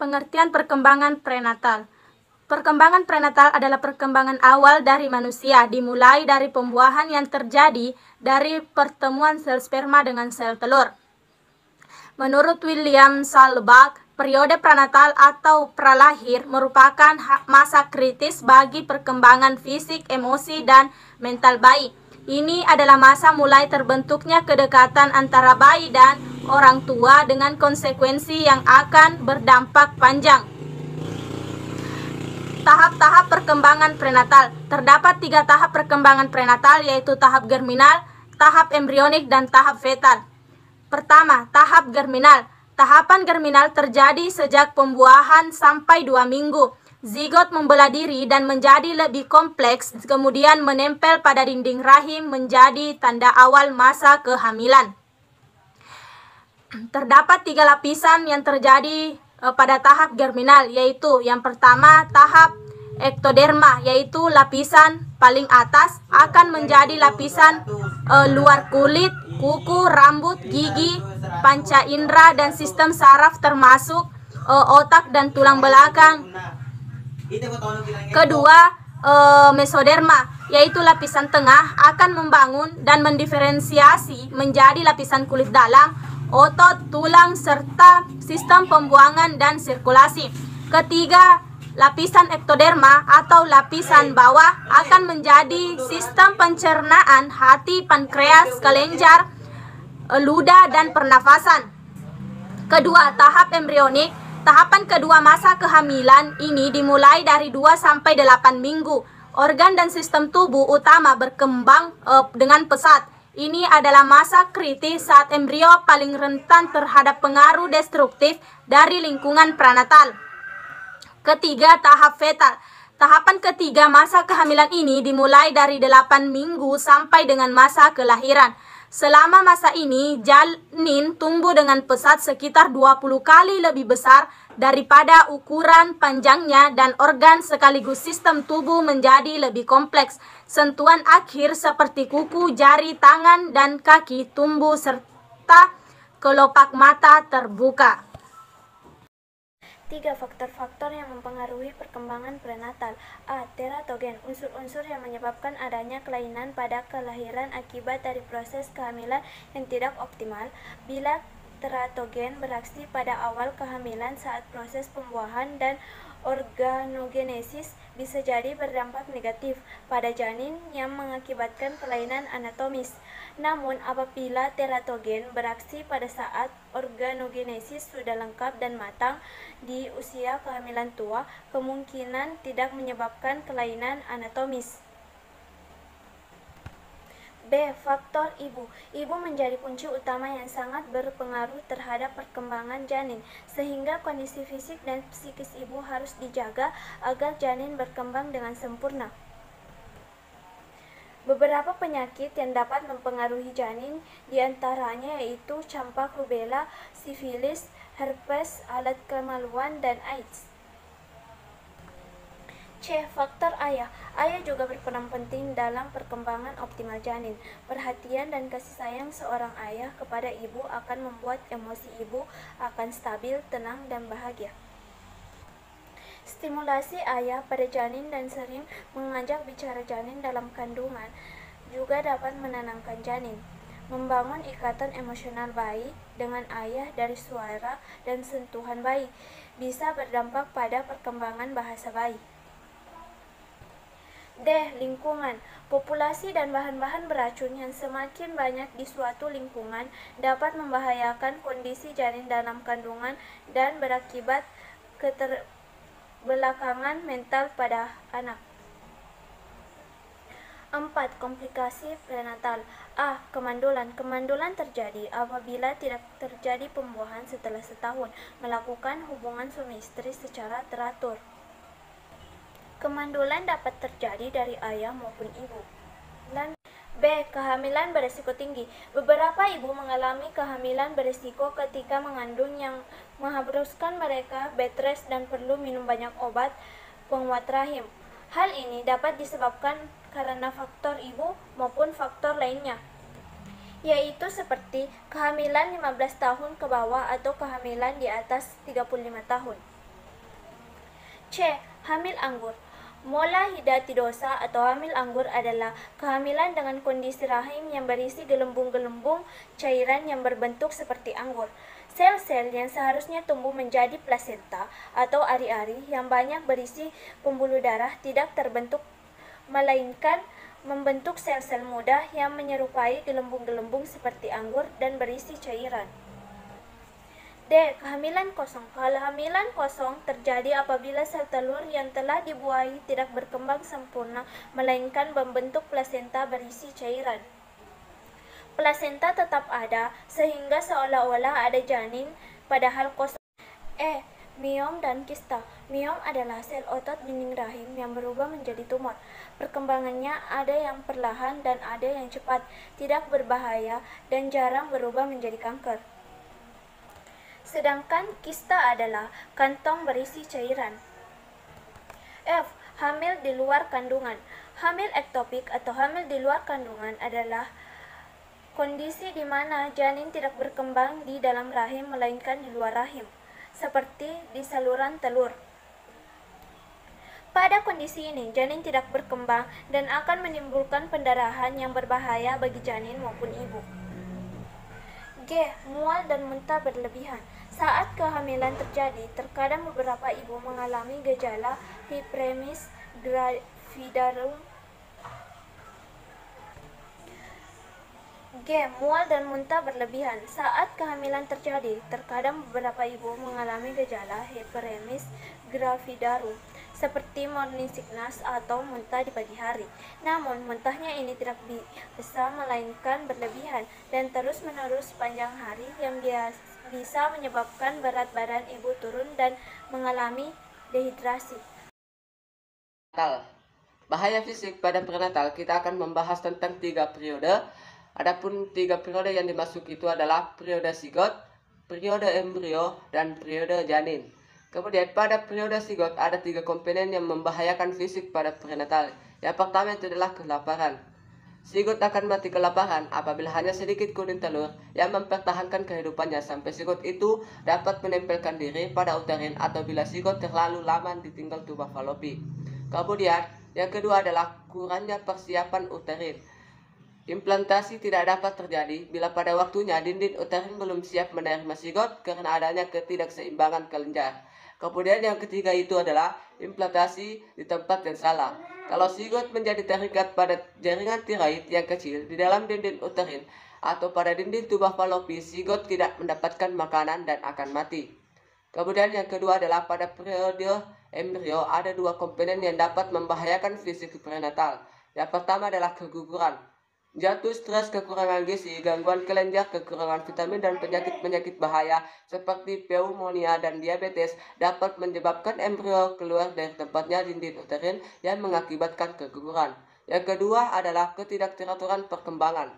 Pengertian perkembangan prenatal. Perkembangan prenatal adalah perkembangan awal dari manusia, dimulai dari pembuahan yang terjadi dari pertemuan sel sperma dengan sel telur. Menurut William Salzberg, periode prenatal atau pralahir merupakan masa kritis bagi perkembangan fisik, emosi, dan mental bayi. Ini adalah masa mulai terbentuknya kedekatan antara bayi dan orang tua dengan konsekuensi yang akan berdampak panjang. Tahap-tahap perkembangan prenatal. Terdapat 3 tahap perkembangan prenatal, yaitu tahap germinal, tahap embrionik, dan tahap fetal. Pertama, tahap germinal. Tahapan germinal terjadi sejak pembuahan sampai 2 minggu. Zigot membelah diri dan menjadi lebih kompleks, kemudian menempel pada dinding rahim menjadi tanda awal masa kehamilan. Terdapat 3 lapisan yang terjadi pada tahap germinal, yaitu yang pertama tahap ektoderma, yaitu lapisan paling atas akan menjadi lapisan luar kulit, kuku, rambut, gigi, panca indera, dan sistem saraf termasuk otak dan tulang belakang. Kedua, mesoderma, yaitu lapisan tengah akan membangun dan mendiferensiasi menjadi lapisan kulit dalam, otot, tulang, serta sistem pembuangan dan sirkulasi. Ketiga, lapisan ektoderma atau lapisan bawah akan menjadi sistem pencernaan, hati, pankreas, kelenjar, ludah, dan pernafasan. Kedua, tahap embrionik. Tahapan kedua masa kehamilan ini dimulai dari 2 sampai 8 minggu. Organ dan sistem tubuh utama berkembang dengan pesat. Ini adalah masa kritis saat embrio paling rentan terhadap pengaruh destruktif dari lingkungan prenatal. Ketiga, tahap fetal. Tahapan ketiga masa kehamilan ini dimulai dari 8 minggu sampai dengan masa kelahiran. Selama masa ini, janin tumbuh dengan pesat sekitar 20 kali lebih besar daripada ukuran panjangnya, dan organ sekaligus sistem tubuh menjadi lebih kompleks. Sentuhan akhir seperti kuku, jari, tangan, dan kaki tumbuh serta kelopak mata terbuka. 3 faktor-faktor yang mempengaruhi perkembangan prenatal. A. Teratogen, unsur-unsur yang menyebabkan adanya kelainan pada kelahiran akibat dari proses kehamilan yang tidak optimal. Bila teratogen beraksi pada awal kehamilan saat proses pembuahan dan organogenesis, bisa jadi berdampak negatif pada janin yang mengakibatkan kelainan anatomis. Namun, apabila teratogen beraksi pada saat organogenesis sudah lengkap dan matang di usia kehamilan tua, kemungkinan tidak menyebabkan kelainan anatomis. B. Faktor ibu. Ibu menjadi kunci utama yang sangat berpengaruh terhadap perkembangan janin, sehingga kondisi fisik dan psikis ibu harus dijaga agar janin berkembang dengan sempurna. Beberapa penyakit yang dapat mempengaruhi janin diantaranya yaitu campak rubella, sifilis, herpes, alat kemaluan, dan AIDS. C. Faktor ayah. Ayah juga berperan penting dalam perkembangan optimal janin. Perhatian dan kasih sayang seorang ayah kepada ibu akan membuat emosi ibu akan stabil, tenang, dan bahagia. Stimulasi ayah pada janin dan sering mengajak bicara janin dalam kandungan juga dapat menenangkan janin. Membangun ikatan emosional bayi dengan ayah dari suara dan sentuhan bayi bisa berdampak pada perkembangan bahasa bayi. D. Lingkungan. Populasi dan bahan-bahan beracun yang semakin banyak di suatu lingkungan dapat membahayakan kondisi janin dalam kandungan dan berakibat keterbelakangan mental pada anak. 4. Komplikasi prenatal. A. Kemandulan. Kemandulan terjadi apabila tidak terjadi pembuahan setelah setahun melakukan hubungan suami istri secara teratur. Kemandulan dapat terjadi dari ayah maupun ibu. B. Kehamilan berisiko tinggi. Beberapa ibu mengalami kehamilan berisiko ketika mengandung yang mengharuskan mereka bed rest dan perlu minum banyak obat penguat rahim. Hal ini dapat disebabkan karena faktor ibu maupun faktor lainnya, yaitu seperti kehamilan 15 tahun ke bawah atau kehamilan di atas 35 tahun. C. Hamil anggur. Molahidatidosa atau hamil anggur adalah kehamilan dengan kondisi rahim yang berisi gelembung-gelembung cairan yang berbentuk seperti anggur. Sel-sel yang seharusnya tumbuh menjadi plasenta atau ari-ari yang banyak berisi pembuluh darah tidak terbentuk, melainkan membentuk sel-sel muda yang menyerupai gelembung-gelembung seperti anggur dan berisi cairan. D. Kehamilan kosong. Kehamilan kosong terjadi apabila sel telur yang telah dibuahi tidak berkembang sempurna, melainkan membentuk plasenta berisi cairan. Plasenta tetap ada, sehingga seolah-olah ada janin, padahal kosong. E. Miom dan kista. Miom adalah sel otot dinding rahim yang berubah menjadi tumor. Perkembangannya ada yang perlahan dan ada yang cepat, tidak berbahaya, dan jarang berubah menjadi kanker. Sedangkan kista adalah kantong berisi cairan. F. Hamil di luar kandungan. Hamil ektopik atau hamil di luar kandungan adalah kondisi di mana janin tidak berkembang di dalam rahim melainkan di luar rahim, seperti di saluran telur. Pada kondisi ini, janin tidak berkembang dan akan menimbulkan pendarahan yang berbahaya bagi janin maupun ibu. G. Mual dan muntah berlebihan. Saat kehamilan terjadi, terkadang beberapa ibu mengalami gejala hyperemesis gravidarum. G. Mual dan muntah berlebihan. Saat kehamilan terjadi, terkadang beberapa ibu mengalami gejala hyperemesis gravidarum, seperti morning sickness atau muntah di pagi hari. Namun, muntahnya ini tidak bisa melainkan berlebihan dan terus-menerus sepanjang hari yang bisa menyebabkan berat badan ibu turun dan mengalami dehidrasi. Bahaya fisik pada prenatal, kita akan membahas tentang 3 periode. Adapun 3 periode yang dimaksud itu adalah periode zigot, periode embrio, dan periode janin. Kemudian pada periode zigot ada 3 komponen yang membahayakan fisik pada prenatal. Yang pertama itu adalah kelaparan. Zigot akan mati kelaparan apabila hanya sedikit kuning telur yang mempertahankan kehidupannya sampai zigot itu dapat menempelkan diri pada uterin atau bila zigot terlalu lama ditinggal tuba falopi. Kemudian yang kedua adalah kurangnya persiapan uterin. Implantasi tidak dapat terjadi bila pada waktunya dinding uterin belum siap menerima zigot karena adanya ketidakseimbangan kelenjar. Kemudian yang ketiga itu adalah implantasi di tempat yang salah. Kalau zigot menjadi terikat pada jaringan tiroid yang kecil di dalam dinding uterin atau pada dinding tuba falopi, zigot tidak mendapatkan makanan dan akan mati. Kemudian yang kedua adalah pada periode embrio ada 2 komponen yang dapat membahayakan fisik prenatal. Yang pertama adalah keguguran. Jatuh, stres, kekurangan gizi, gangguan kelenjar, kekurangan vitamin, dan penyakit-penyakit bahaya seperti pneumonia dan diabetes dapat menyebabkan embrio keluar dari tempatnya dinding uterin yang mengakibatkan keguguran. Yang kedua adalah ketidakteraturan perkembangan.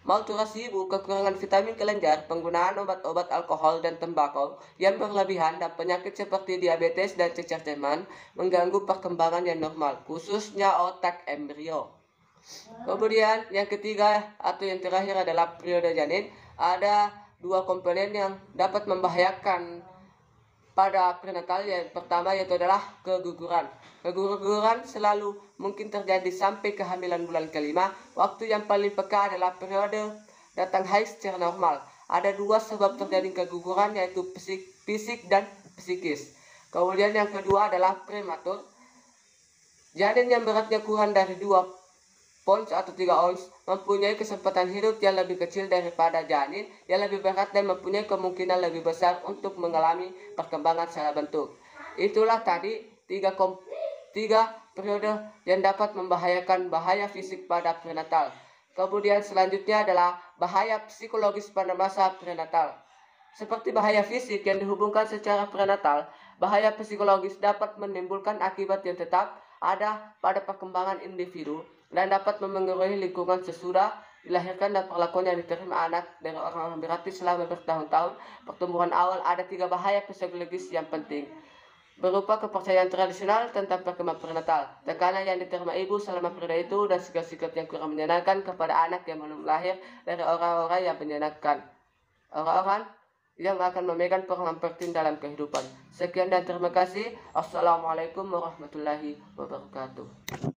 Malnutrisi ibu, kekurangan vitamin kelenjar, penggunaan obat-obat alkohol dan tembakau yang berlebihan, dan penyakit seperti diabetes dan cacar teman mengganggu perkembangan yang normal, khususnya otak embrio. Kemudian yang ketiga atau yang terakhir adalah periode janin. Ada 2 komponen yang dapat membahayakan pada prenatal. Yang pertama yaitu adalah keguguran. Keguguran selalu mungkin terjadi sampai kehamilan bulan kelima. Waktu yang paling peka adalah periode datang haid secara normal. Ada 2 sebab terjadi keguguran yaitu fisik dan psikis. Kemudian yang kedua adalah prematur. Janin yang beratnya kurang dari 2 ons atau 3 ons mempunyai kesempatan hidup yang lebih kecil daripada janin yang lebih berat dan mempunyai kemungkinan lebih besar untuk mengalami perkembangan salah bentuk. Itulah tadi 3 periode yang dapat membahayakan bahaya fisik pada prenatal. Kemudian selanjutnya adalah bahaya psikologis pada masa prenatal. Seperti bahaya fisik yang dihubungkan secara prenatal, bahaya psikologis dapat menimbulkan akibat yang tetap ada pada perkembangan individu dan dapat memengaruhi lingkungan sesudah dilahirkan dan perlakuan yang diterima anak dari orang-orang berarti selama bertahun-tahun. Pertumbuhan awal ada 3 bahaya psikologis yang penting, berupa kepercayaan tradisional tentang perkembangan prenatal, tekanan yang diterima ibu selama periode itu, dan sikap-sikap yang kurang menyenangkan kepada anak yang belum lahir dari orang-orang yang menyenangkan. Orang-orang yang akan memegang peranan penting dalam kehidupan. Sekian dan terima kasih. Assalamualaikum warahmatullahi wabarakatuh.